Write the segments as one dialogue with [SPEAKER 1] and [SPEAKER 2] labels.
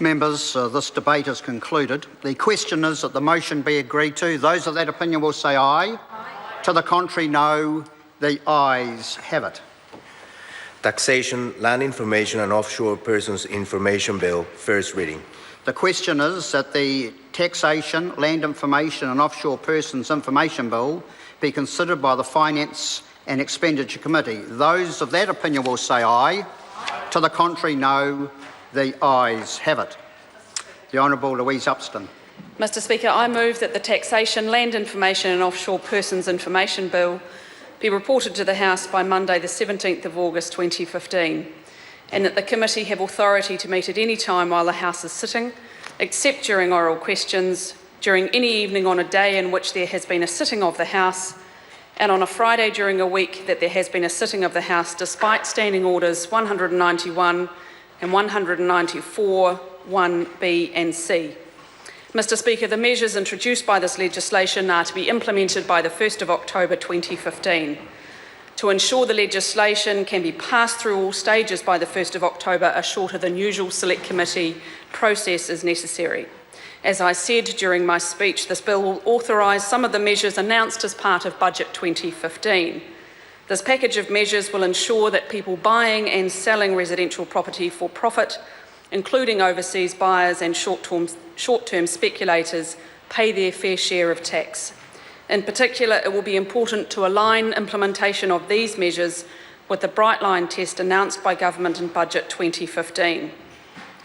[SPEAKER 1] Members, this debate is concluded. The question is that the motion be agreed to. Those of that opinion will say aye. Aye. To the contrary, no. The ayes have it.
[SPEAKER 2] Taxation, Land Information and Offshore Persons Information Bill, first reading.
[SPEAKER 1] The question is that the Taxation, Land Information and Offshore Persons Information Bill be considered by the Finance and Expenditure Committee. Those of that opinion will say aye. Aye. To the contrary, no. The ayes have it. The Honourable Louise Upston.
[SPEAKER 3] Mr Speaker, I move that the Taxation, Land Information and Offshore Persons Information Bill be reported to the House by Monday the 17th of August 2015, and that the committee have authority to meet at any time while the House is sitting, except during oral questions, during any evening on a day in which there has been a sitting of the House, and on a Friday during a week that there has been a sitting of the House, despite Standing Orders 191 and 194, 1B and C. Mr Speaker, the measures introduced by this legislation are to be implemented by the 1st of October 2015. To ensure the legislation can be passed through all stages by the 1st of October, a shorter than usual Select Committee process is necessary. As I said during my speech, this bill will authorise some of the measures announced as part of Budget 2015. This package of measures will ensure that people buying and selling residential property for profit, including overseas buyers and short-term speculators, pay their fair share of tax. In particular, it will be important to align implementation of these measures with the Bright Line test announced by Government in Budget 2015.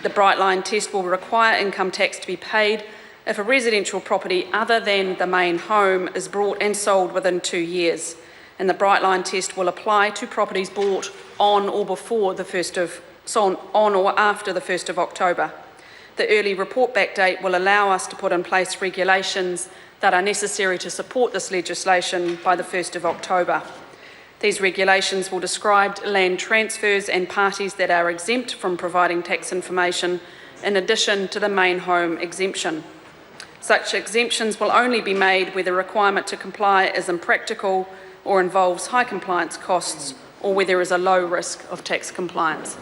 [SPEAKER 3] The Bright Line test will require income tax to be paid if a residential property other than the main home is bought and sold within 2 years, and the Bright Line test will apply to properties bought on or after the 1st of October. The early report back date will allow us to put in place regulations that are necessary to support this legislation by the 1st of October. These regulations will describe land transfers and parties that are exempt from providing tax information in addition to the main home exemption. Such exemptions will only be made where the requirement to comply is impractical or involves high compliance costs, or where there is a low risk of tax compliance.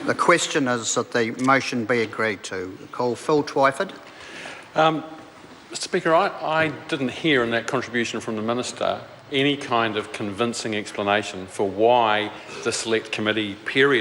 [SPEAKER 1] The question is that the motion be agreed to. Call Phil Twyford.
[SPEAKER 4] Mr Speaker, I didn't hear in that contribution from the Minister any kind of convincing explanation for why the Select Committee period